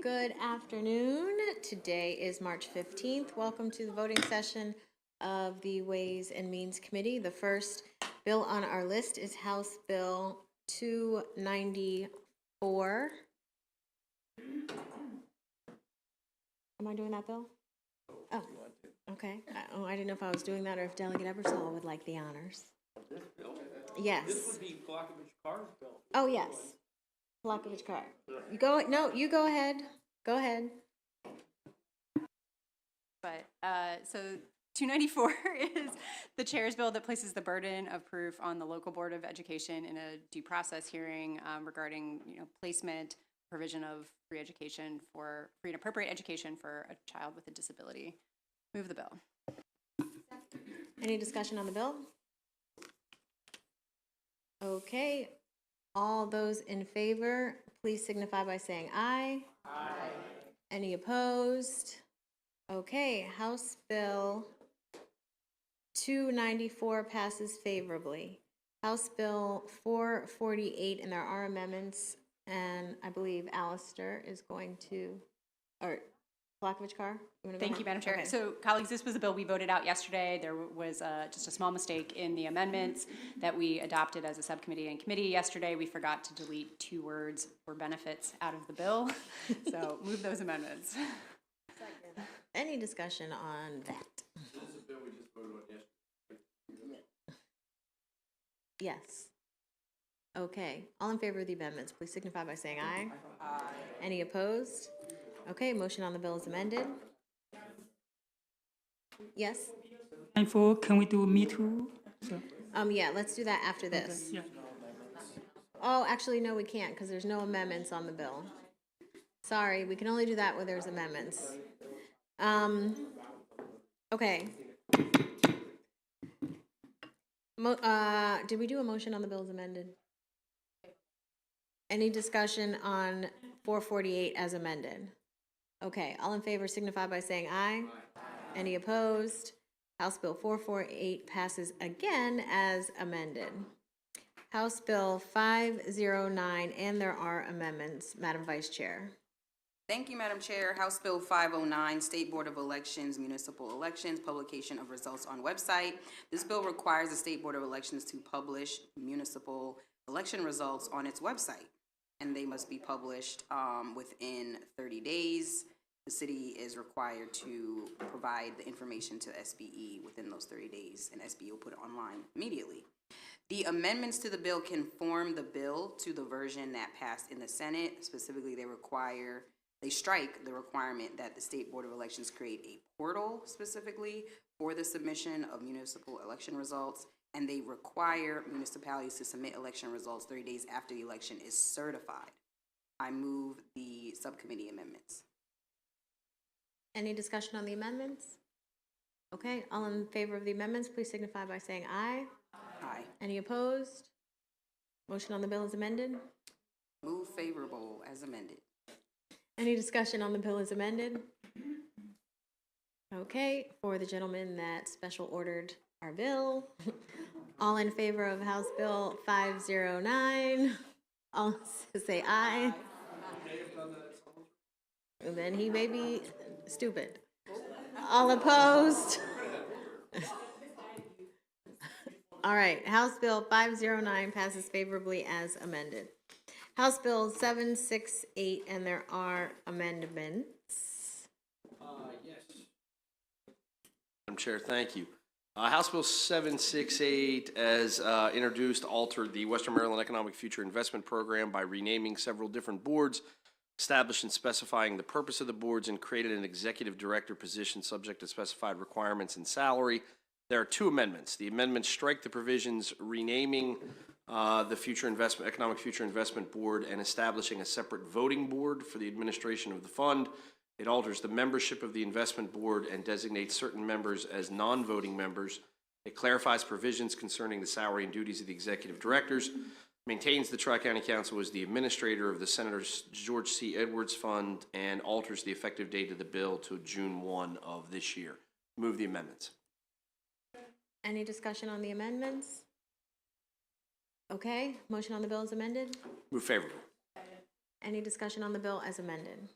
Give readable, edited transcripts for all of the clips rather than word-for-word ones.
Good afternoon. Today is March 15th. Welcome to the voting session of the Ways and Means Committee. The first bill on our list is House Bill 294. Am I doing that bill? Oh, okay. I didn't know if I was doing that or if Delegate Ebersol would like the honors. This bill? Yes. This would be Polakovich Carr's bill. Oh, yes. Polakovich Carr. You go. No, you go ahead. Go ahead. But so 294 is the chair's bill that places the burden of proof on the local board of education in a due process hearing regarding placement, provision of free and appropriate education for a child with a disability. Move the bill. Any discussion on the bill? Okay. All those in favor, please signify by saying aye. Aye. Any opposed? Okay, House Bill 294 passes favorably. House Bill 448, and there are amendments, and I believe Alistair is going to, or Polakovich Carr? Thank you, Madam Chair. Okay. So, colleagues, this was a bill we voted out yesterday. There was just a small mistake in the amendments that we adopted as a subcommittee and committee yesterday. We forgot to delete 2 words for benefits out of the bill. So, move those amendments. Any discussion on that? This is a bill we just voted on yesterday. Yes. Okay, all in favor of the amendments, please signify by saying aye. Aye. Any opposed? Okay, motion on the bill is amended. Yes? And for, can we do Me Too? So, Yeah, let's do that after this. yeah. Oh, actually, no, we can't, because there's no amendments on the bill. Sorry, we can only do that where there's amendments. Okay. Did we do a motion on the bill as amended? Any discussion on 448 as amended? Okay, all in favor signify by saying aye. Aye. Any opposed? House Bill 448 passes again as amended. House Bill 509, and there are amendments. Madam Vice Chair. Thank you, Madam Chair. House Bill 509, State Board of Elections, Municipal Elections, Publication of Results on Website. This bill requires the State Board of Elections to publish municipal election results on its website, and they must be published within 30 days. The city is required to provide the information to SBE within those 30 days, and SBE will put it online immediately. The amendments to the bill conform the bill to the version that passed in the Senate. Specifically, they strike the requirement that the State Board of Elections create a portal specifically for the submission of municipal election results, and they require municipalities to submit election results 30 days after the election is certified. I move the subcommittee amendments. Any discussion on the amendments? Okay, all in favor of the amendments, please signify by saying aye. Aye. Any opposed? Motion on the bill is amended. Move favorable as amended. Any discussion on the bill as amended? Okay, for the gentleman that special ordered our bill, all in favor of House Bill 509, all say aye. And then he may be stupid. All opposed? All right, House Bill 509 passes favorably as amended. House Bill 768, and there are amendments. Yes. Madam Chair, thank you. House Bill 768, as introduced, altered the Western Maryland Economic Future Investment Program by renaming several different boards, established and specifying the purpose of the boards, and created an executive director position subject to specified requirements and salary. There are 2 amendments. The amendments strike the provisions renaming the Economic Future Investment Board and establishing a separate voting board for the administration of the fund. It alters the membership of the investment board and designates certain members as non-voting members. It clarifies provisions concerning the salary and duties of the executive directors, maintains the Tri-County Council as the administrator of the Senator George C. Edwards Fund, and alters the effective date of the bill to June 1 of this year. Move the amendments. Any discussion on the amendments? Okay, motion on the bill is amended. Move favorable. Any discussion on the bill as amended?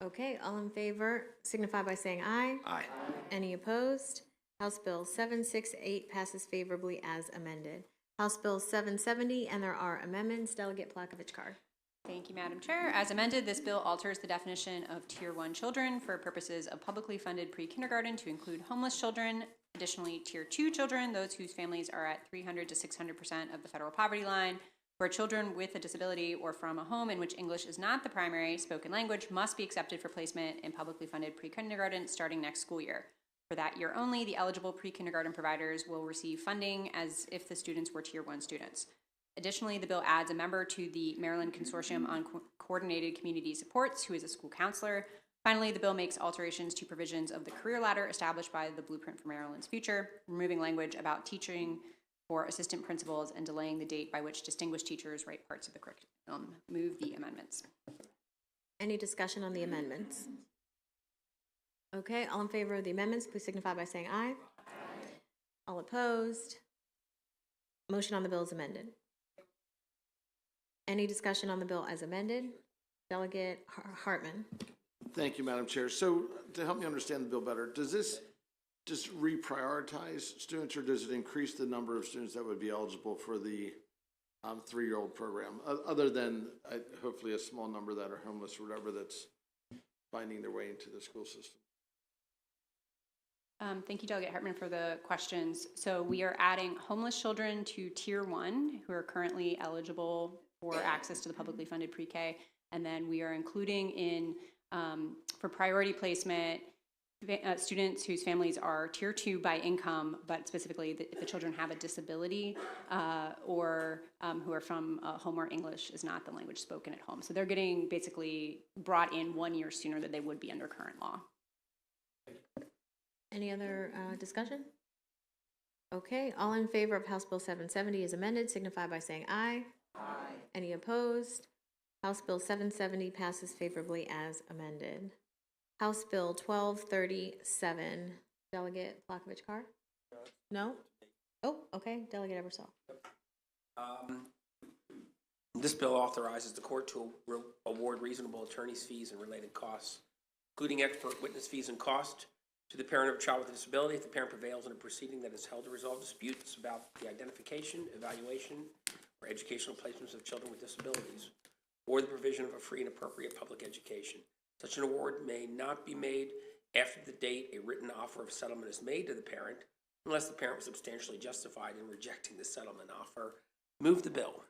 Okay, all in favor signify by saying aye. Aye. Any opposed? House Bill 768 passes favorably as amended. House Bill 770, and there are amendments. Delegate Plakovich Carr. Thank you, Madam Chair. As amended, this bill alters the definition of Tier 1 children for purposes of publicly funded pre-kindergarten to include homeless children. Additionally, Tier 2 children, those whose families are at 300 to 600% of the federal poverty line, where children with a disability or from a home in which English is not the primary spoken language must be accepted for placement in publicly funded pre-kindergarten starting next school year. For that year only, the eligible pre-kindergarten providers will receive funding as if the students were Tier 1 students. Additionally, the bill adds a member to the Maryland Consortium on Coordinated Community Supports, who is a school counselor. Finally, the bill makes alterations to provisions of the career ladder established by the Blueprint for Maryland's Future, removing language about teaching for assistant principals and delaying the date by which distinguished teachers write parts of the curriculum. Move the amendments. Any discussion on the amendments? Okay, all in favor of the amendments, please signify by saying aye. All opposed? Motion on the bill is amended. Any discussion on the bill as amended? Delegate Hartman. Thank you, Madam Chair. So to help me understand the bill better, does this just reprioritize students, or does it increase the number of students that would be eligible for the 3-year-old program, other than hopefully a small number that are homeless or whatever that's finding their way into the school system? Thank you, Delegate Hartman, for the questions. So we are adding homeless children to Tier 1 who are currently eligible for access to the publicly funded pre-K. And then we are including in, for priority placement, students whose families are Tier 2 by income, but specifically if the children have a disability or who are from a home where English is not the language spoken at home. So they're getting basically brought in 1 year sooner than they would be under current law. Any other discussion? Okay, all in favor of House Bill 770 as amended signify by saying aye. Aye. Any opposed? House Bill 770 passes favorably as amended. House Bill 1237, Delegate Plakovich Carr? No? Oh, okay, Delegate Ebersol. This bill authorizes the court to award reasonable attorney's fees and related costs, including expert witness fees and costs, to the parent of a child with a disability if the parent prevails in a proceeding that is held to resolve disputes about the identification, evaluation, or educational placements of children with disabilities, or the provision of a free and appropriate public education. Such an award may not be made after the date a written offer of settlement is made to the parent, unless the parent was substantially justified in rejecting the settlement offer. Move the bill.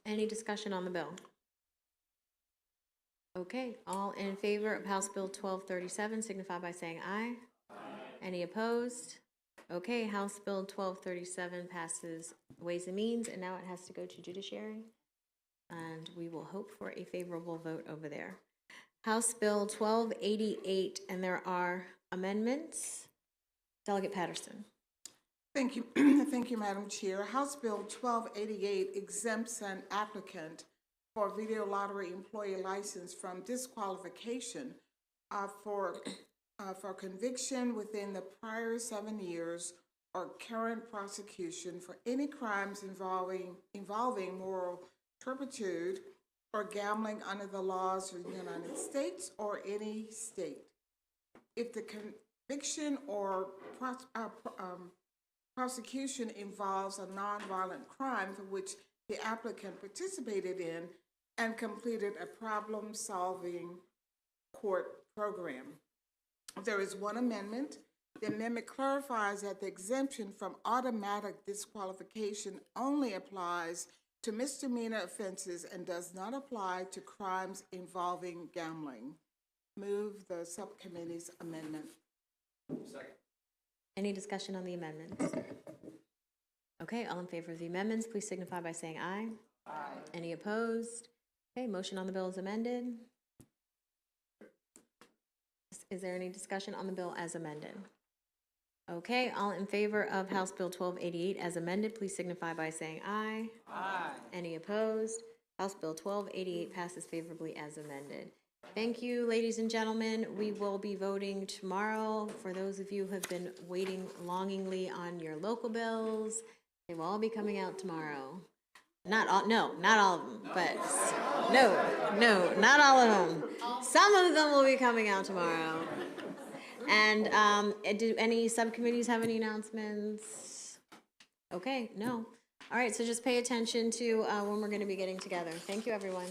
Any discussion on the bill? Okay, all in favor of House Bill 1237 signify by saying aye. Aye. Any opposed? Okay, House Bill 1237 passes Ways and Means, and now it has to go to Judiciary. And we will hope for a favorable vote over there. House Bill 1288, and there are amendments. Delegate Patterson. Thank you. Thank you, Madam Chair. House Bill 1288 exempts an applicant for video lottery employee license from disqualification for conviction within the prior 7 years or current prosecution for any crimes involving moral turpitude or gambling under the laws of the United States or any state. If the conviction or prosecution involves a nonviolent crime for which the applicant participated in and completed a problem-solving court program. There is one amendment. The amendment clarifies that the exemption from automatic disqualification only applies to misdemeanor offenses and does not apply to crimes involving gambling. Move the subcommittee's amendment. Second. Any discussion on the amendments? Okay, all in favor of the amendments, please signify by saying aye. Aye. Any opposed? Okay, motion on the bill is amended. Is there any discussion on the bill as amended? Okay, all in favor of House Bill 1288 as amended, please signify by saying aye. Aye. Any opposed? House Bill 1288 passes favorably as amended. Thank you, ladies and gentlemen. We will be voting tomorrow. For those of you who have been waiting longingly on your local bills, they will all be coming out tomorrow. Not all, no, not all of them, but no, not all of them. Some of them will be coming out tomorrow. And do any subcommittees have any announcements? Okay, no. All right, so just pay attention to when we're going to be getting together. Thank you, everyone.